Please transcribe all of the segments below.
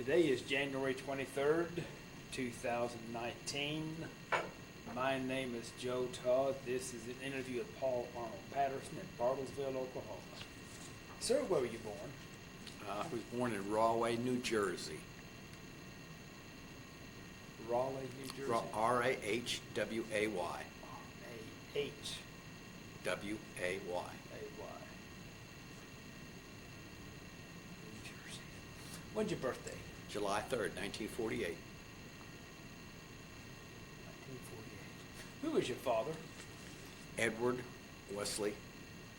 Today is January 23rd, 2019. My name is Joe Todd. This is an interview with Paul Patterson in Bartlesville, Oklahoma. Sir, where were you born? I was born in Rahway, New Jersey. Raleigh, New Jersey? R-A-H-W-A-Y. R-A-H. W-A-Y. A-Y. New Jersey. When's your birthday? July 3rd, 1948. 1948. Who was your father? Edward Wesley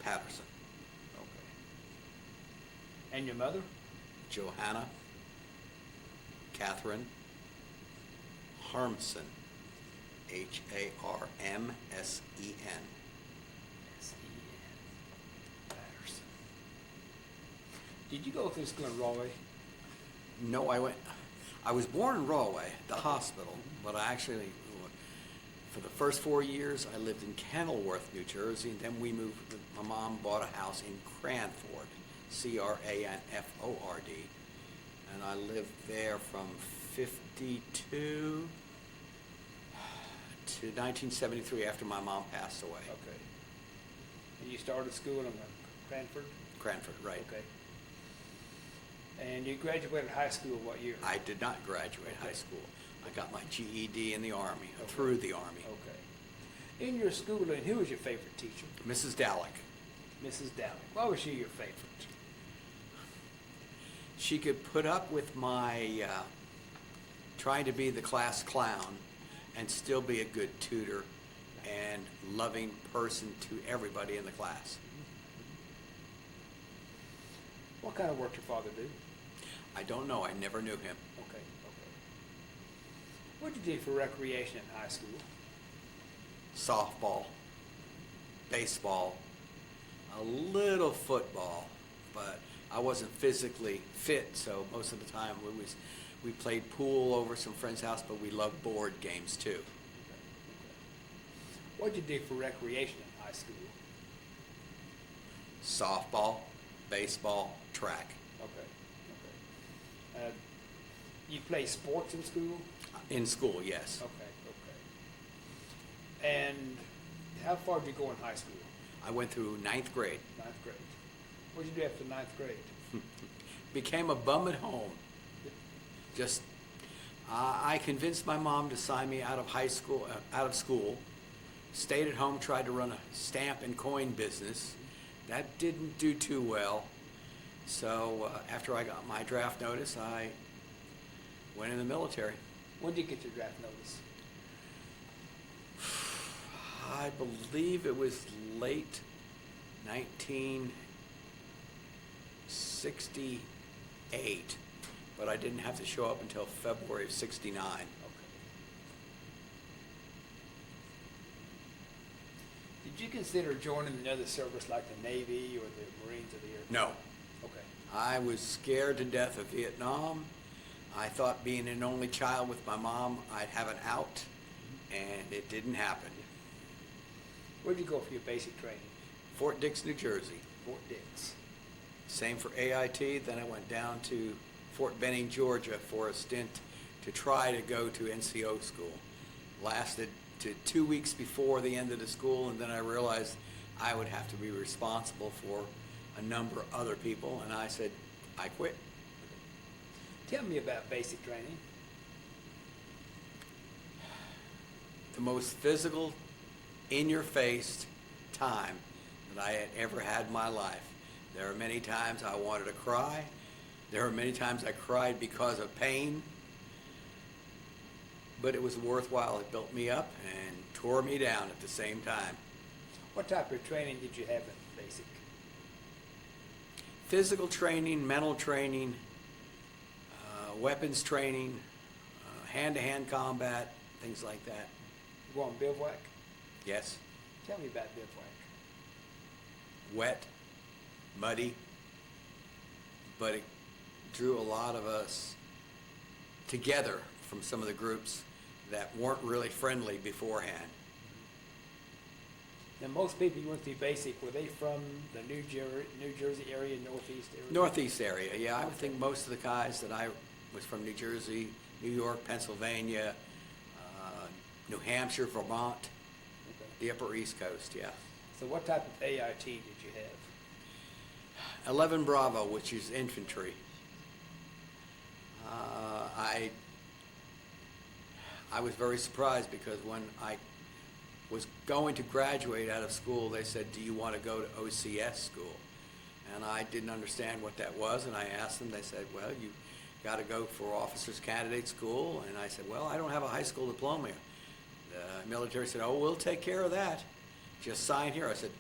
Patterson. Okay. And your mother? Johanna Catherine Harmson. H-A-R-M-S-E-N. S-E-N. Patterson. Did you go through school in Rahway? No, I was born in Rahway, the hospital, but I actually, for the first 4 years, I lived in Kenilworth, New Jersey, and then we moved, my mom bought a house in Cranford, C-R-A-N-F-O-R-D, and I lived there from 52 to 1973 after my mom passed away. Okay. And you started school in Cranford? Cranford, right. Okay. And you graduated high school what year? I did not graduate high school. I got my GED in the Army, Okay. through the Army. Okay. In your schooling, who was your favorite teacher? Mrs. Dalek. Mrs. Dowling. Why was she your favorite? She could put up with my trying to be the class clown and still be a good tutor and loving person to everybody in the class. What kind of work did your father do? I don't know. I never knew him. Okay, okay. What did you do for recreation in high school? Softball, baseball, a little football, but I wasn't physically fit, so most of the time we played pool over some friend's house, but we loved board games too. Okay, okay. What did you do for recreation in high school? Softball, baseball, track. Okay, okay. You play sports in school? In school, yes. Okay, okay. And how far did you go in high school? I went through 9th grade. 9th grade. What did you do after 9th grade? Became a bum at home. Just, I convinced my mom to sign me out of school. Stayed at home, tried to run a stamp and coin business. That didn't do too well. So after I got my draft notice, I went in the military. When did you get your draft notice? I believe it was late 1968, but I didn't have to show up until February of '69. Okay. Did you consider joining another service like the Navy or the Marines or the Air Force? No. Okay. I was scared to death of Vietnam. I thought being an only child with my mom, I'd have an out, and it didn't happen. Where'd you go for your basic training? Fort Dix, New Jersey. Fort Dix. Same for AIT. Then I went down to Fort Benning, Georgia for a stint to try to go to NCO school. Lasted to 2 weeks before the end of the school, and then I realized I would have to be responsible for a number of other people, and I said, I quit. Tell me about basic training. The most physical, in-your-face time that I had ever had in my life. There are many times I wanted to cry. There are many times I cried because of pain. But it was worthwhile. It built me up and tore me down at the same time. What type of training did you have in basic? Physical training, mental training, weapons training, hand-to-hand combat, things like that. You go on bivouac? Yes. Tell me about bivouac. Wet, muddy, but it drew a lot of us together from some of the groups that weren't really friendly beforehand. Now, most people you went through basic, were they from the New Jersey area, Northeast area? Northeast area, yeah. I would think most of the guys that I was from New Jersey, New York, Pennsylvania, New Hampshire, Vermont, Okay. the Upper East Coast, yeah. So what type of AIT did you have? 11 Bravo, which is infantry. I was very surprised because when I was going to graduate out of school, they said, "Do you want to go to OCS school?" And I didn't understand what that was, and I asked them. They said, "Well, you got to go for officers candidate school." And I said, "Well, I don't have a high school diploma." The military said, "Oh, we'll take care of that. Just sign here." I said,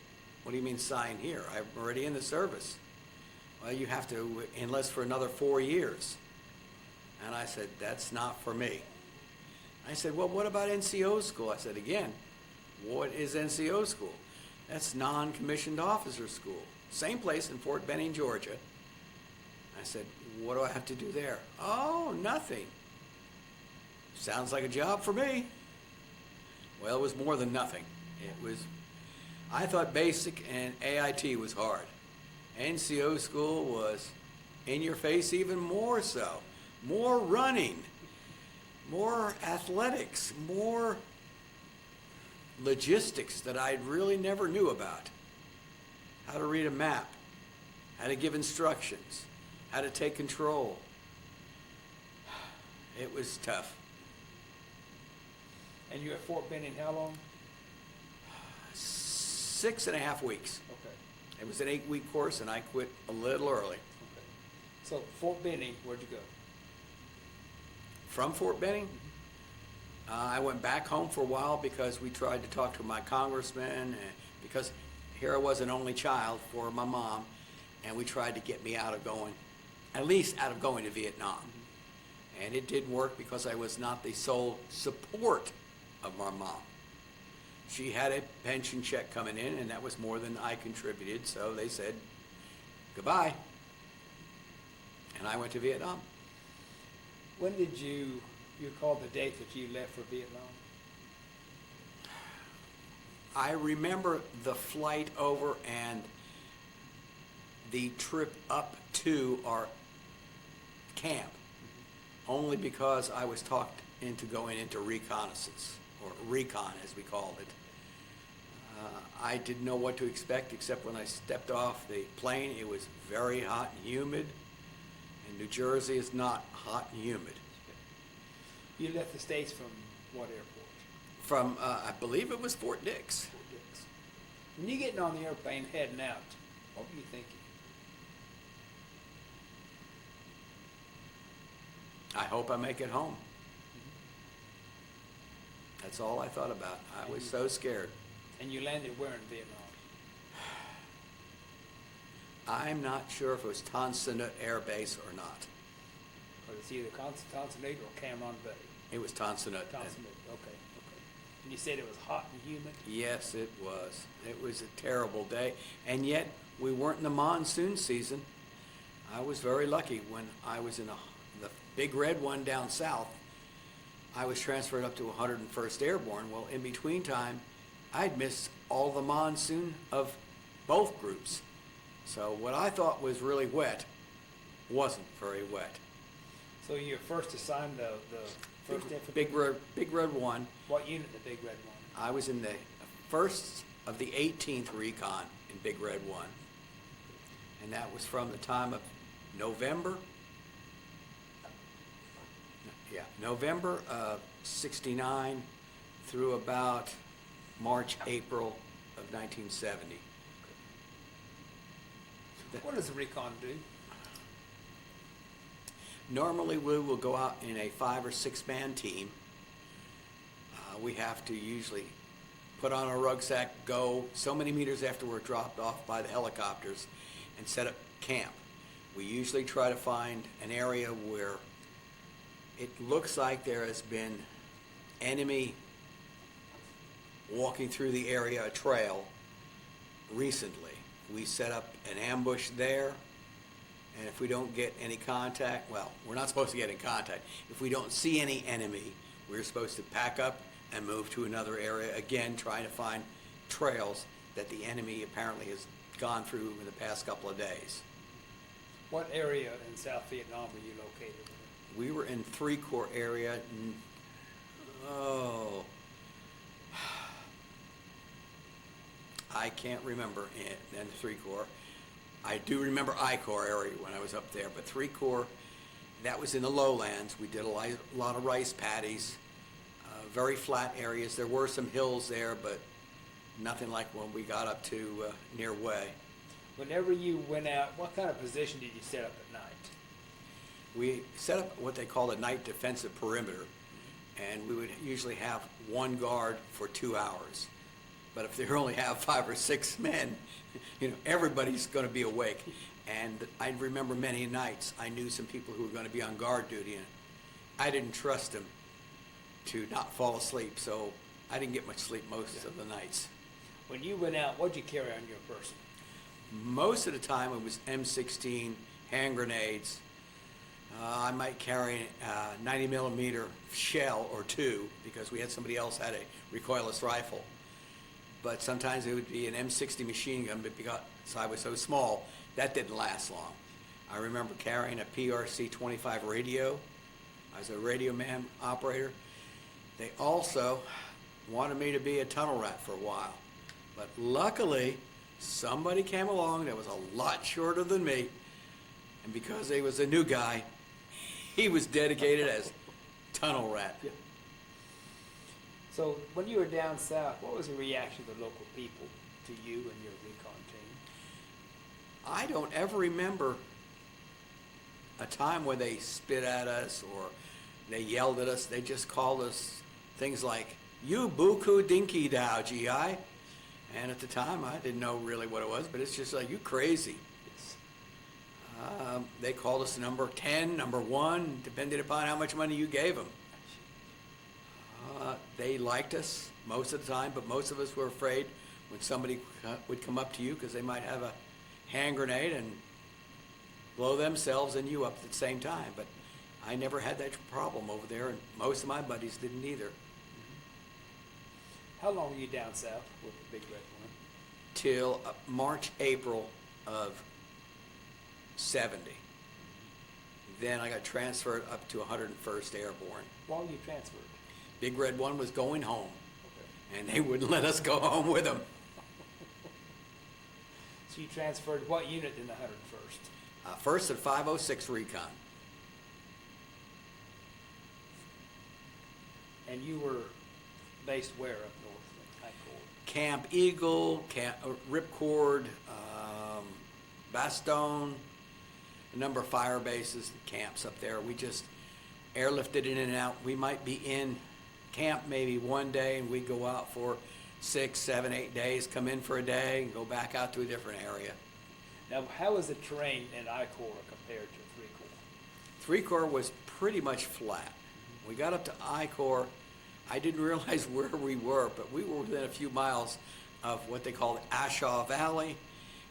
"What do you mean sign here? I'm already in the service." "Well, you have to enlist for another 4 years." And I said, "That's not for me." I said, "Well, what about NCO school?" I said, "Again, what is NCO school?" "That's non-commissioned officer school. Same place in Fort Benning, Georgia." I said, "What do I have to do there?" "Oh, nothing." "Sounds like a job for me." Well, it was more than nothing. I thought basic and AIT was hard. NCO school was in your face even more so. More running, more athletics, more logistics that I really never knew about. How to read a map, how to give instructions, how to take control. It was tough. And you at Fort Benning how long? 6.5 weeks. Okay. It was an 8-week course, and I quit a little early. Okay. So Fort Benning, where'd you go? From Fort Benning, I went back home for a while because we tried to talk to my congressman, and because here I was an only child for my mom, and we tried to get me out of going, at least out of going to Vietnam. And it didn't work because I was not the sole support of my mom. She had a pension check coming in, and that was more than I contributed, so they said, "Goodbye." And I went to Vietnam. When did you recall the date that you left for Vietnam? I remember the flight over and the trip up to our camp, only because I was talked into going into reconnaissance, or recon as we called it. I didn't know what to expect, except when I stepped off the plane. It was very hot and humid, and New Jersey is not hot and humid. You left the States from what airport? From, I believe it was Fort Dix. Fort Dix. When you getting on the airplane heading out, what were you thinking? I hope I make it home. That's all I thought about. I was so scared. And you landed where in Vietnam? I'm not sure if it was Tan Son Nhut Air Base or not. Or it's either Tan Son Nhut or Cam Ranh Bay? It was Tan Son Nhut. Tan Son Nhut, okay. And you said it was hot and humid? Yes, it was. It was a terrible day. And yet, we weren't in the monsoon season. I was very lucky when I was in the big red one down south. I was transferred up to 101st Airborne. Well, in between time, I'd missed all the monsoon of both groups. So what I thought was really wet wasn't very wet. So you're first assigned the first infantry? Big Red 1. What unit, the Big Red One? I was in the first of the 18th Recon in Big Red 1. And that was from the time of November of 69 through about March, April of 1970. What does the recon do? Normally, we will go out in a 5 or 6 man team. We have to usually put on our rucksack, go so many meters after we're dropped off by the helicopters, and set up camp. We usually try to find an area where it looks like there has been enemy walking through the area, a trail, recently. We set up an ambush there, and if we don't get any contact, well, we're not supposed to get in contact. If we don't see any enemy, we're supposed to pack up and move to another area, again, trying to find trails that the enemy apparently has gone through in the past couple of days. What area in South Vietnam were you located We were in 3 Corps area. Oh, I can't remember in the 3 Corps. I do remember I Corps area when I was up there, but 3 Corps, that was in the lowlands. We did a lot of rice paddies, very flat areas. There were some hills there, but nothing like when we got up to near Way. Whenever you went out, what kind of position did you set up at night? We set up what they call a night defensive perimeter, and we would usually have 1 guard for 2 hours. But if they only have 5 or 6 men, everybody's going to be awake. And I remember many nights I knew some people who were going to be on guard duty, and I didn't trust them to not fall asleep, so I didn't get much sleep most of the nights. When you went out, what'd you carry on your person? Most of the time it was M16, hand grenades. I might carry a 90 millimeter shell or 2 because we had somebody else had a recoilless rifle. But sometimes it would be an M60 machine gun, but because I was so small, that didn't last long. I remember carrying a PRC-25 radio. I was a radio man operator. They also wanted me to be a tunnel rat for a while. But luckily, somebody came along that was a lot shorter than me, and because he was a new guy, he was dedicated as tunnel rat. Yeah. So when you were down south, what was the reaction of the local people to you and your recon team? I don't ever remember a time where they spit at us or they yelled at us. They just called us things like, "You buku dinky dow, GI." And at the time, I didn't know really what it was, but it's just like, "You crazy." Yes. They called us number 10, number 1, depending upon how much money you gave them. They liked us most of the time, but most of us were afraid when somebody would come up to you because they might have a hand grenade and blow themselves and you up at the same time. But I never had that problem over there, and most of my buddies didn't either. How long were you down south with the Big Red One? Till March, April of 70. Then I got transferred up to 101st Airborne. Why were you transferred? Big Red One was going home, Okay. and they wouldn't let us go home with him. So you transferred what unit in the 101st? First at 506 Recon. And you were based where up north in High Court? Camp Eagle, Ripcord, Bastogne, a number of fire bases, camps up there. We just airlifted in and out. We might be in camp maybe one day, and we'd go out for 6, 7, 8 days, come in for a day, and go back out to a different area. Now, how was the terrain in I Corps compared to 3 Corps? 3 Corps was pretty much flat. We got up to I Corps. I didn't realize where we were, but we were within a few miles of what they call the Ashaw Valley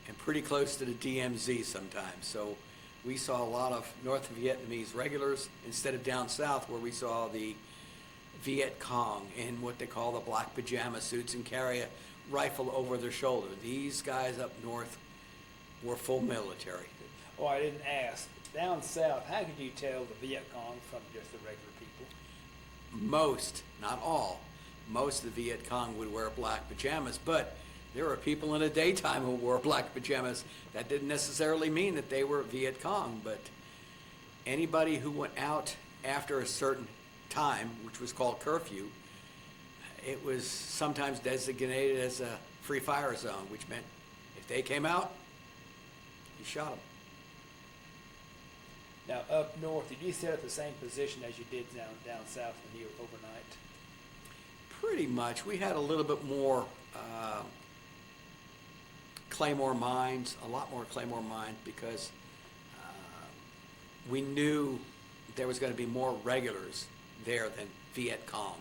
and pretty close to the DMZ sometimes. So we saw a lot of North Vietnamese regulars instead of down south where we saw the Viet Cong in what they call the black pajama suits and carry a rifle over their shoulder. These guys up north were full military. Oh, I didn't ask. Down south, how could you tell the Viet Cong from just the regular people? Most, not all, most of the Viet Cong would wear black pajamas, but there were people in the daytime who wore black pajamas. That didn't necessarily mean that they were Viet Cong, but anybody who went out after a certain time, which was called curfew, it was sometimes designated as a free fire zone, which meant if they came out, you shot them. Now, up north, did you set up the same position as you did down south when you were overnight? Pretty much. We had a little bit more Claymore mines, a lot more Claymore mines, because we knew there was going to be more regulars there than Viet Cong.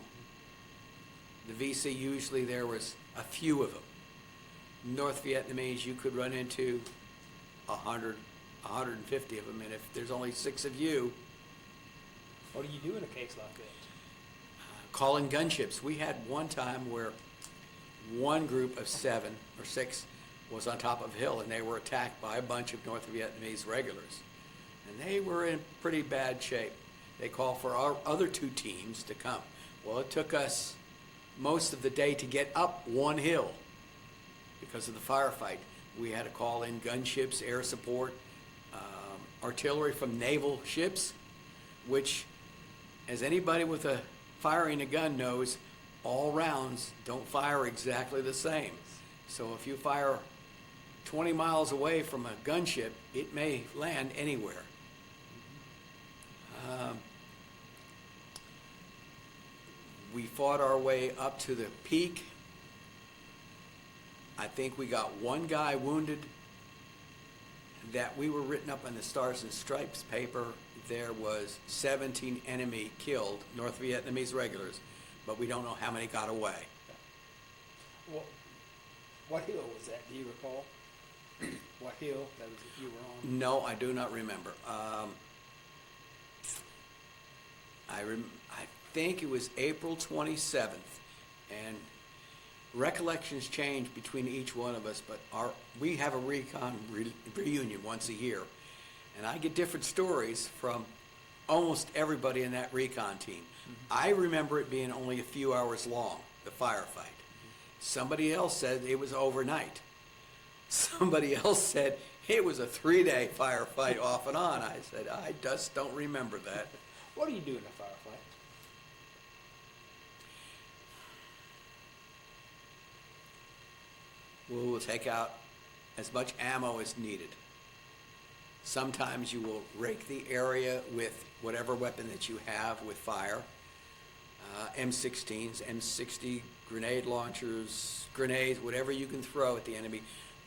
The VC, usually there was a few of them. North Vietnamese, you could run into 100, 150 of them, and if there's only 6 of you, What do you do in a case like that? calling gunships. We had one time where one group of 7 or 6 was on top of a hill, and they were attacked by a bunch of North Vietnamese regulars. And they were in pretty bad shape. they call for our other two teams to come. Well, it took us most of the day to get up one hill because of the firefight. We had to call in gunships, air support, artillery from naval ships, which, as anybody with a firing a gun knows, all rounds don't fire exactly the same. So if you fire 20 miles away from a gunship, it may land anywhere. We fought our way up to the peak. I think we got one guy wounded. That we were written up on the Stars and Stripes paper. There was 17 enemy killed, North Vietnamese regulars, but we don't know how many got away. Well, what hill was that? Do you recall? What hill that was you were on? No, I do not remember. I think it was April 27th, and recollections change between each one of us, but we have a recon reunion once a year, and I get different stories from almost everybody in that recon team. I remember it being only a few hours long, the firefight. Somebody else said it was overnight. Somebody else said it was a 3-day firefight off and on. I said, I just don't remember that. What do you do in a firefight? We will take out as much ammo as needed. Sometimes you will rake the area with whatever weapon that you have with fire. M16s, M60, grenade launchers, grenades, whatever you can throw at the enemy.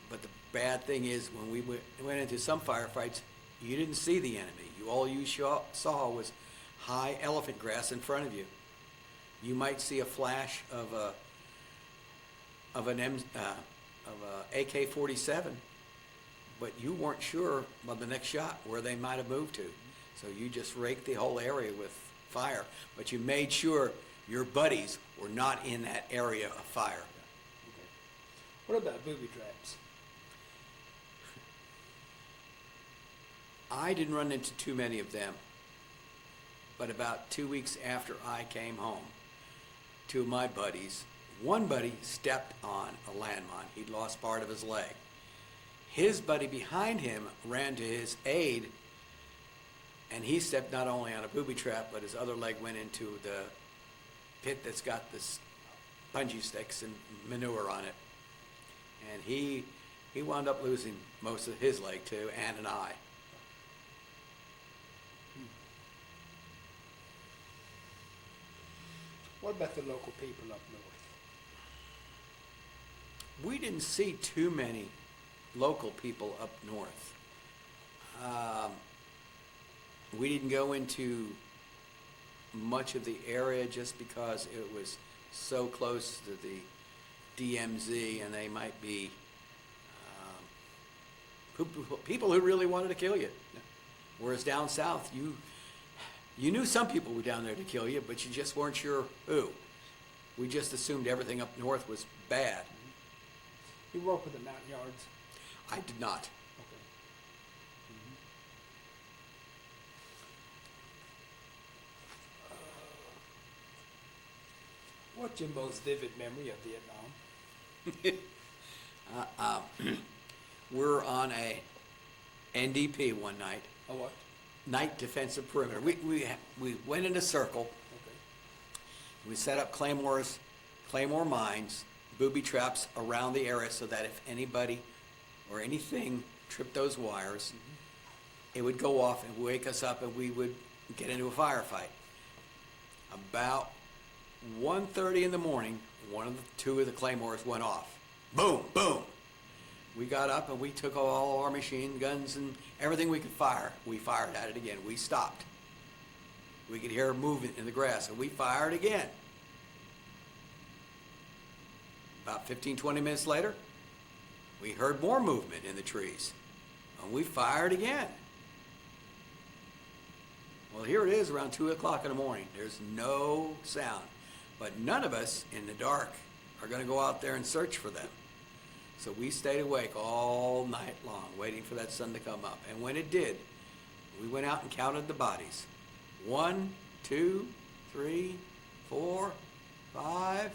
But the bad thing is when we went into some firefights, you didn't see the enemy. All you saw was high elephant grass in front of you. You might see a flash of an AK-47, but you weren't sure about the next shot where they might have moved to. So you just raked the whole area with fire, but you made sure your buddies were not in that area of fire. Okay. What about booby traps? I didn't run into too many of them, but about 2 weeks after I came home, two of my buddies, one buddy stepped on a landmine. He'd lost part of his leg. His buddy behind him ran to his aid, and he stepped not only on a booby trap, but his other leg went into the pit that's got this bungee sticks and manure on it. And he wound up losing most of his leg too, and an eye. What about the local people up north? We didn't see too many local people up north. We didn't go into much of the area just because it was so close to the DMZ, and they might be people who really wanted to kill you. Whereas down south, you knew some people were down there to kill you, but you just weren't sure who. We just assumed everything up north was bad. You work with the mountain yards? I did not. Okay. What's your most vivid memory of Vietnam? We're on a NDP one night, Oh, what? night defensive perimeter. We went in a circle. Okay. We set up claymore mines, booby traps around the area so that if anybody or anything tripped those wires, it would go off and wake us up and we would get into a firefight. About 1:30 in the morning, two of the claymores went off. Boom, boom. We got up and we took all our machine guns and everything we could fire. We fired at it again. We stopped. We could hear movement in the grass, and we fired again. About 15, 20 minutes later, we heard more movement in the trees, and we fired again. Well, here it is around 2 o'clock in the morning. There's no sound, but none of us in the dark are going to go out there and search for them. So we stayed awake all night long, waiting for that sun to come up. And when it did, we went out and counted the bodies. 1, 2, 3, 4, 5,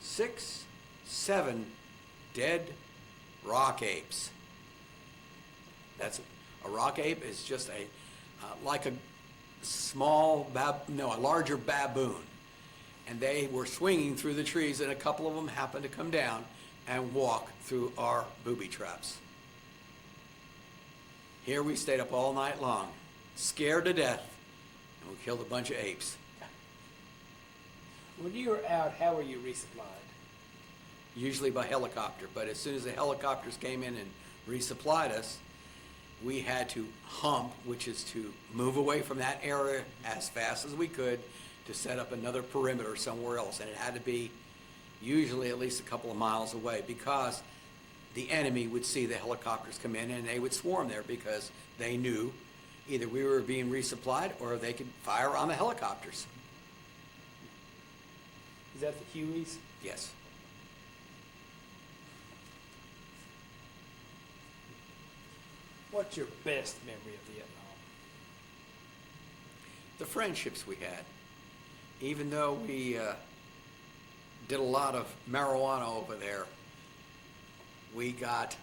6, 7 dead rock apes. A rock ape is just like a a larger baboon. And they were swinging through the trees, and a couple of them happened to come down and walk through our booby traps. Here we stayed up all night long, scared to death, and we killed a bunch of apes. When you were out, how were you resupplied? Usually by helicopter, but as soon as the helicopters came in and resupplied us, we had to hump, which is to move away from that area as fast as we could to set up another perimeter somewhere else. And it had to be usually at least a couple of miles away, because the enemy would see the helicopters come in and they would swarm there, because they knew either we were being resupplied or they could fire on the helicopters. Is that the Hueys? Yes. What's your best memory of Vietnam? The friendships we had. Even though we did a lot of marijuana over there, we got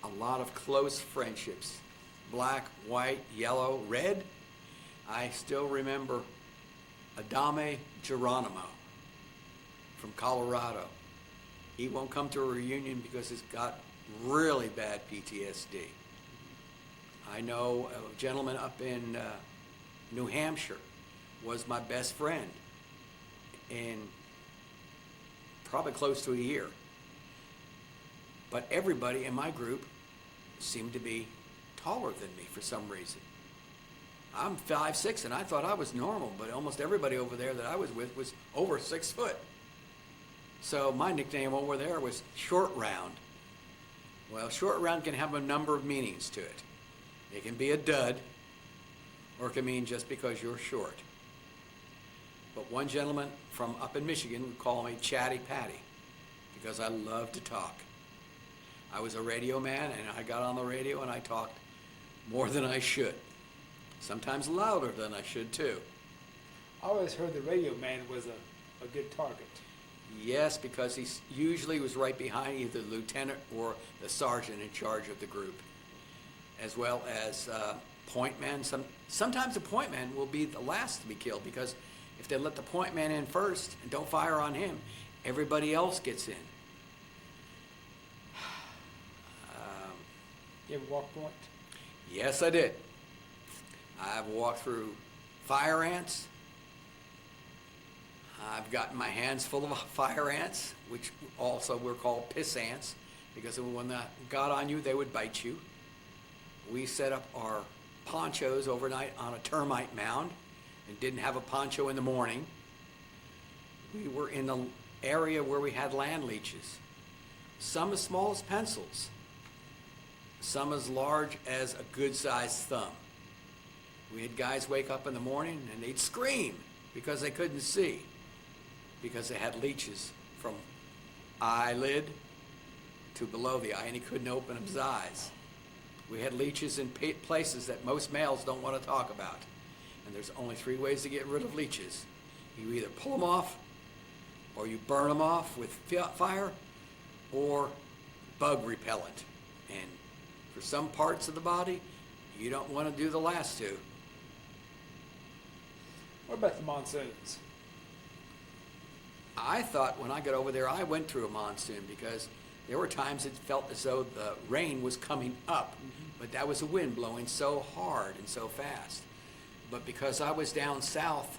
a lot of close friendships. Black, white, yellow, red. I still remember Adame Geronimo from Colorado. He won't come to a reunion because he's got really bad PTSD. I know a gentleman up in New Hampshire was my best friend in probably close to a year. But everybody in my group seemed to be taller than me for some reason. I'm 5'6", and I thought I was normal, but almost everybody over there that I was with was over 6 foot. So my nickname over there was Short Round. Well, Short Round can have a number of meanings to it. It can be a dud, or it can mean just because you're short. But one gentleman from up in Michigan would call me Chatty Patty, because I love to talk. I was a radio man, and I got on the radio and I talked more than I should. Sometimes louder than I should too. I always heard the radio man was a good target. Yes, because he usually was right behind either the lieutenant or the sergeant in charge of the group, as well as point man. Sometimes the point man will be the last to be killed, because if they let the point man in first and don't fire on him, everybody else gets in. You ever walk point? Yes, I did. I've walked through fire ants. I've gotten my hands full of fire ants, which also were called piss ants, because when they got on you, they would bite you. We set up our ponchos overnight on a termite mound and didn't have a poncho in the morning. We were in the area where we had land leeches, some as small as pencils, some as large as a good-sized thumb. We had guys wake up in the morning and they'd scream because they couldn't see, because they had leeches from eyelid to below the eye, and he couldn't open his eyes. We had leeches in places that most males don't want to talk about. And there's only 3 ways to get rid of leeches. You either pull them off, or you burn them off with fire, or bug repellent. And for some parts of the body, you don't want to do the last two. What about the monsoons? I thought when I got over there, I went through a monsoon, because there were times it felt as though the rain was coming up, but that was the wind blowing so hard and so fast. But because I was down south,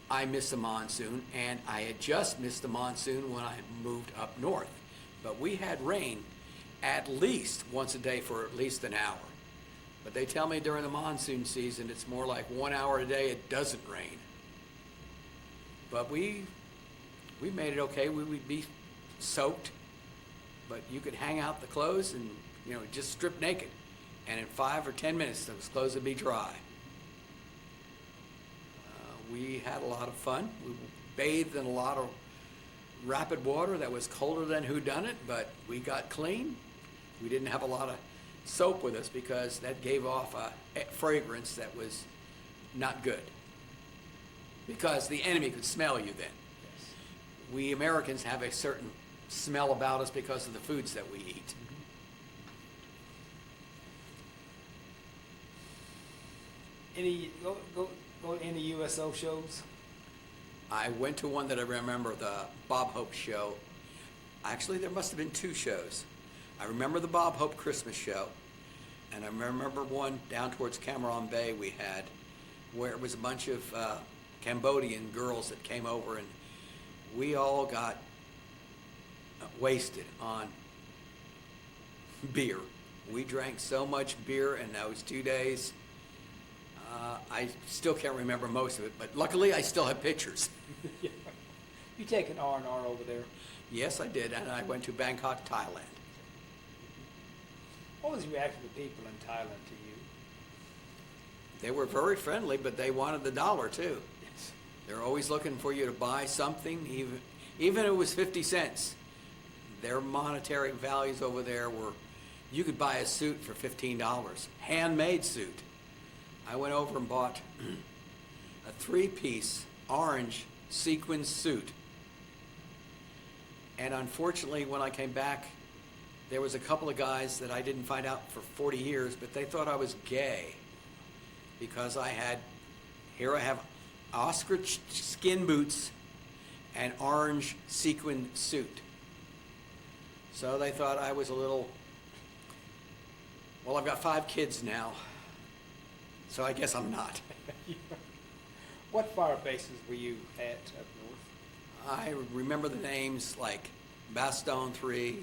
I missed the monsoon, and I had just missed the monsoon when I moved up north. But we had rain at least once a day for at least an hour. But they tell me during the monsoon season, it's more like 1 hour a day it doesn't rain. But we made it okay. We would be soaked, but you could hang out the clothes and, just strip naked. And in 5 or 10 minutes, those clothes would be dry. We had a lot of fun. We bathed in a lot of rapid water that was colder than whodunit, but we got clean. We didn't have a lot of soap with us because that gave off a fragrance that was not good. Because the enemy could smell you then. Yes. We Americans have a certain smell about us because of the foods that we eat. Any go to any USO shows? I went to one that I remember, the Bob Hope show. Actually, there must have been two shows. I remember the Bob Hope Christmas show, and I remember one down towards Cameron Bay we had, where it was a bunch of Cambodian girls that came over, and we all got wasted on beer. We drank so much beer in those 2 days. I still can't remember most of it, but luckily I still have pictures. You take an R&R over there. Yes, I did, and I went to Bangkok, Thailand. What was the reaction of the people in Thailand to you? They were very friendly, but they wanted the dollar too. Yes. They're always looking for you to buy something, even if it was 50 cents. Their monetary values over there were, you could buy a suit for $15, handmade suit. I went over and bought a 3-piece orange sequin suit. And unfortunately, when I came back, there was a couple of guys that I didn't find out for 40 years, but they thought I was gay because here I have ostrich skin boots and orange sequin suit. So they thought I was a little, well, I've got 5 kids now, so I guess I'm not. What fire bases were you at up north? I remember the names like Bastogne 3,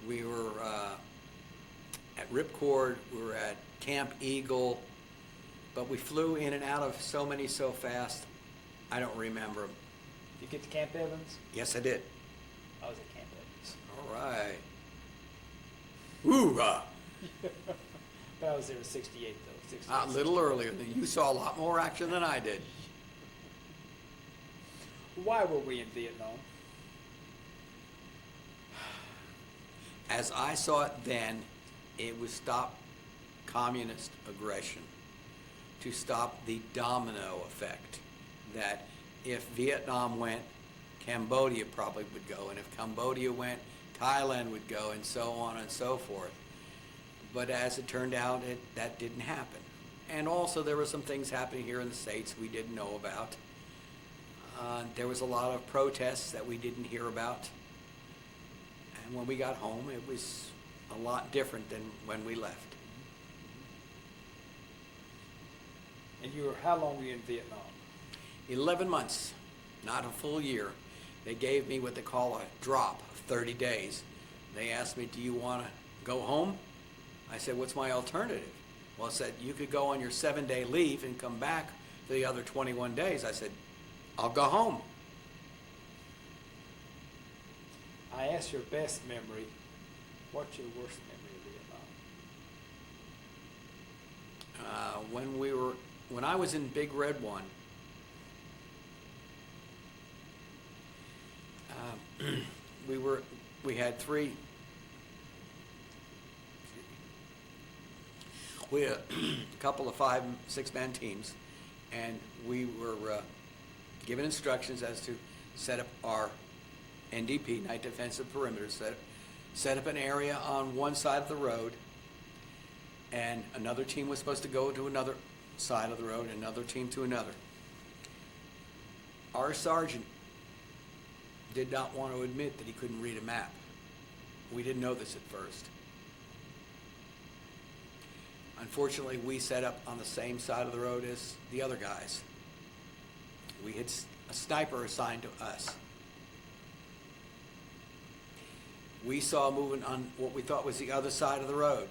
we were at Ripcord, we were at Camp Eagle, but we flew in and out of so many so fast, I don't remember them. Did you get to Camp Evans? Yes, I did. I was at Camp Evans. All right. Ooh, But I was there in 68 though. 68. a little earlier. You saw a lot more action than I did. Why were we in Vietnam? As I saw it then, it was stop communist aggression, to stop the domino effect, that if Vietnam went, Cambodia probably would go, and if Cambodia went, Thailand would go, and so on and so forth. But as it turned out, that didn't happen. And also there were some things happening here in the States we didn't know about. There was a lot of protests that we didn't hear about. And when we got home, it was a lot different than when we left. And how long were you in Vietnam? 11 months, not a full year. They gave me what they call a drop of 30 days. They asked me, do you want to go home? I said, what's my alternative? Well, it said, you could go on your 7-day leave and come back for the other 21 days. I said, I'll go home. I asked your best memory. What's your worst memory of Vietnam? When I was in Big Red One, we had a couple of 5- and 6-man teams, and we were given instructions as to set up our NDP, Night Defensive Perimeter, set up an area on one side of the road, and another team was supposed to go to another side of the road, and another team to another. Our sergeant did not want to admit that he couldn't read a map. We didn't know this at first. Unfortunately, we set up on the same side of the road as the other guys. We had a sniper assigned to us. We saw moving on what we thought was the other side of the road.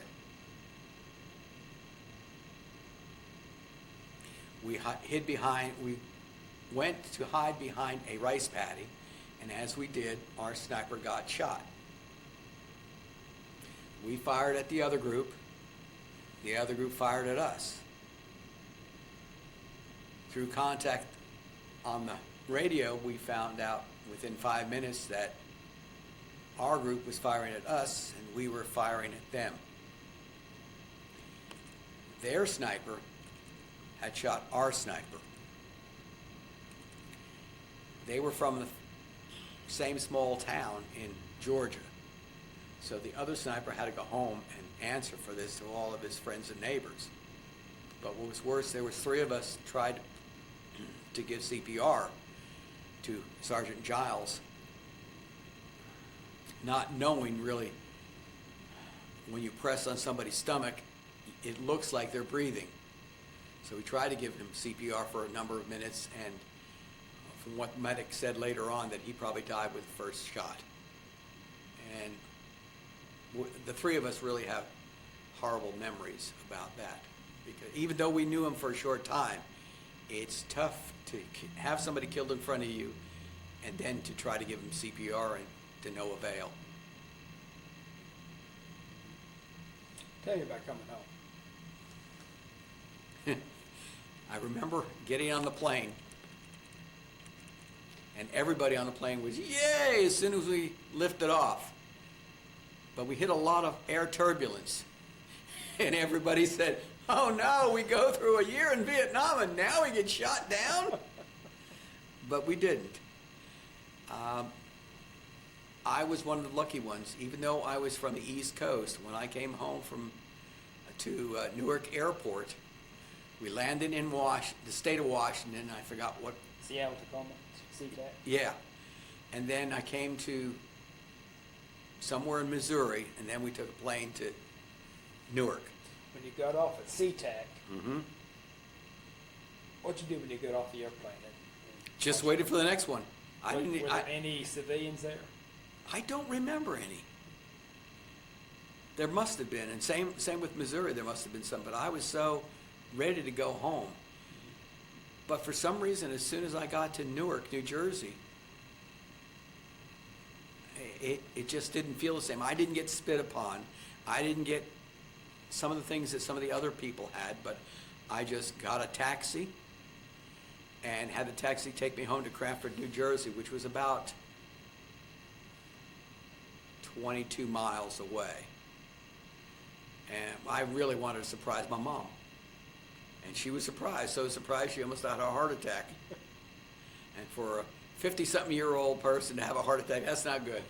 We went to hide behind a rice paddy, and as we did, our sniper got shot. We fired at the other group. The other group fired at us. Through contact on the radio, we found out within 5 minutes that our group was firing at us and we were firing at them. their sniper had shot our sniper. They were from the same small town in Georgia. So the other sniper had to go home and answer for this to all of his friends and neighbors. But what was worse, there was 3 of us tried to give CPR to Sergeant Giles, not knowing really, when you press on somebody's stomach, it looks like they're breathing. So we tried to give him CPR for a number of minutes, and from what medic said later on, that he probably died with the first shot. And the 3 of us really have horrible memories about that, because even though we knew him for a short time, it's tough to have somebody killed in front of you and then to try to give him CPR and to no avail. Tell you about coming home. I remember getting on the plane, and everybody on the plane was yay as soon as we lifted off. But we hit a lot of air turbulence, and everybody said, oh no, we go through a year in Vietnam and now we get shot down? But we didn't. I was one of the lucky ones, even though I was from the East Coast. When I came home to Newark Airport, we landed in the state of Washington. I forgot what. Seattle, Tacoma, SeaTac. Yeah. And then I came to somewhere in Missouri, and then we took a plane to Newark. When you got off at SeaTac, Mm-hmm. what'd you do when you got off the airplane? Just waited for the next one. Were there any civilians there? I don't remember any. There must have been, and same with Missouri, there must have been some, but I was so ready to go home. But for some reason, as soon as I got to Newark, New Jersey, it just didn't feel the same. I didn't get spit upon. I didn't get some of the things that some of the other people had, but I just got a taxi and had the taxi take me home to Cranford, New Jersey, which was about 22 miles away. And I really wanted to surprise my mom. And she was surprised, so surprised she almost had a heart attack. And for a 50-something-year-old person to have a heart attack, that's not good.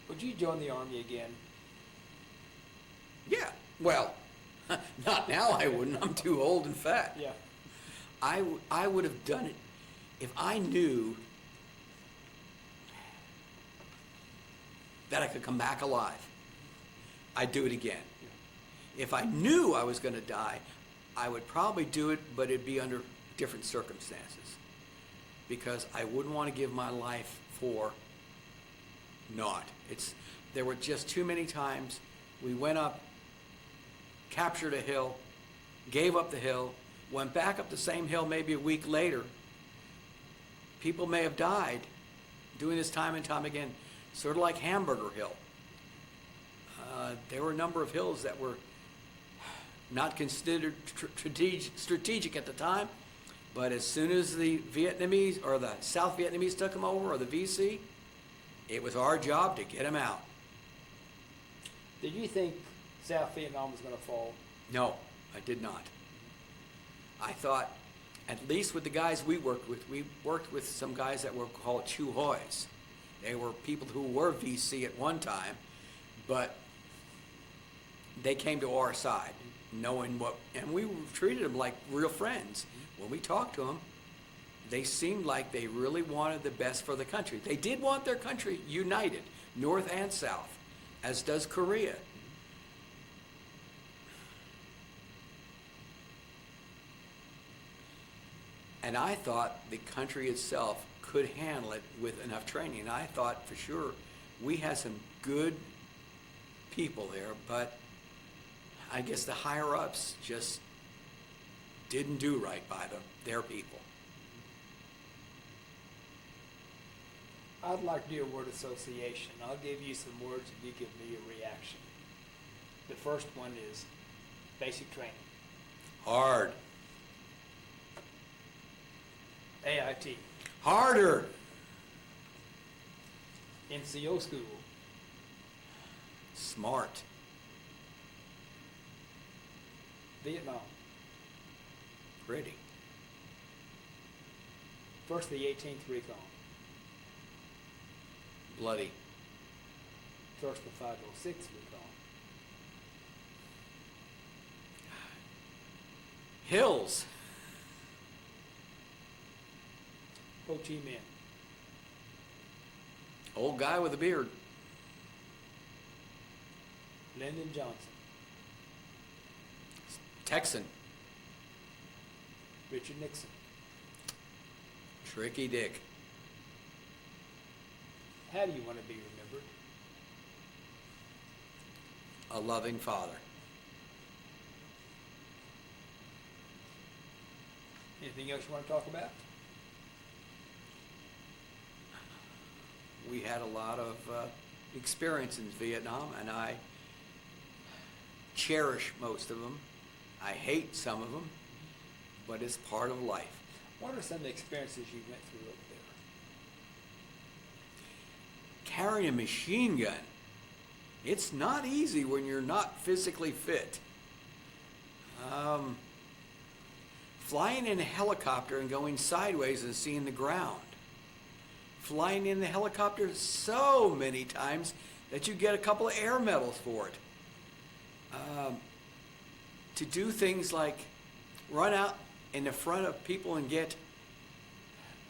Would you join the Army again? Yeah, well, not now I wouldn't. I'm too old and fat. Yeah. I would have done it if I knew that I could come back alive. I'd do it again. If I knew I was going to die, I would probably do it, but it'd be under different circumstances, because I wouldn't want to give my life for naught. There were just too many times we went up, captured a hill, gave up the hill, went back up the same hill maybe a week later. People may have died doing this time and time again, sort of like Hamburger Hill. There were a number of hills that were not considered strategic at the time, but as soon as the Vietnamese or the South Vietnamese took them over, or the VC, it was our job to get them out. Did you think South Vietnam was going to fall? No, I did not. I thought, at least with the guys we worked with some guys that were called Chu Hois. They were people who were VC at one time, but they came to our side, knowing and we treated them like real friends. When we talked to them, they seemed like they really wanted the best for the country. They did want their country united, North and South, as does Korea. And I thought the country itself could handle it with enough training. And I thought for sure we had some good people there, but I guess the higher-ups just didn't do right by their people. I'd like to do a word association. I'll give you some words and you give me your reaction. The first one is basic training. Hard. AIT. Harder. NCO school. Smart. Vietnam. Pretty. First, the 18th Recon. Bloody. First, the 506 Recon. Hills. Ho Chi Minh. Old guy with a beard. Lyndon Johnson. Texan. Richard Nixon. Tricky Dick. How do you want to be remembered? A loving father. Anything else you want to talk about? We had a lot of experience in Vietnam, and I cherish most of them. I hate some of them, but it's part of life. What are some of the experiences you went through over there? Carrying a machine gun, it's not easy when you're not physically fit. Flying in a helicopter and going sideways and seeing the ground. Flying in the helicopter so many times that you get a couple of air medals for it. To do things like run out in the front of people and get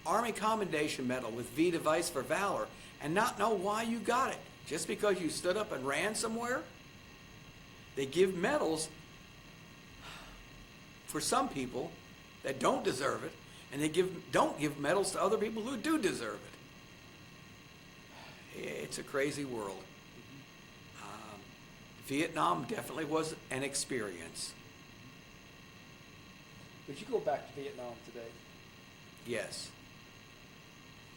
Army Commendation Medal with V device for valor and not know why you got it. Just because you stood up and ran somewhere? They give medals for some people that don't deserve it, and they don't give medals to other people who do deserve it. It's a crazy world. Vietnam definitely was an experience. Would you go back to Vietnam today? Yes.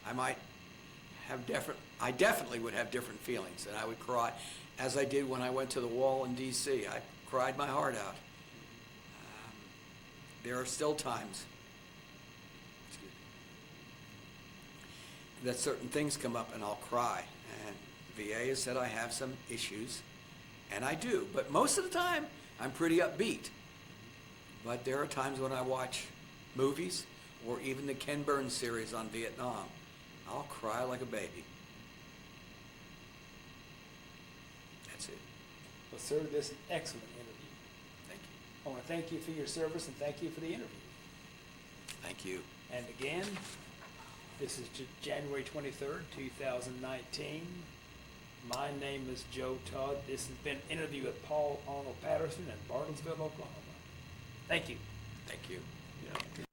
I definitely would have different feelings, and I would cry, as I did when I went to the wall in D.C. I cried my heart out. There are still times that certain things come up and I'll cry. And VA has said I have some issues, and I do. But most of the time, I'm pretty upbeat. But there are times when I watch movies or even the Ken Burns series on Vietnam. I'll cry like a baby. That's it. Well, sir, this is an excellent interview. Thank you. I want to thank you for your service and thank you for the interview. Thank you. And again, this is January 23rd, 2019. My name is Joe Todd. This has been an interview with Paul Patterson in Bartlesville, Oklahoma. Thank you. Thank you. Yeah.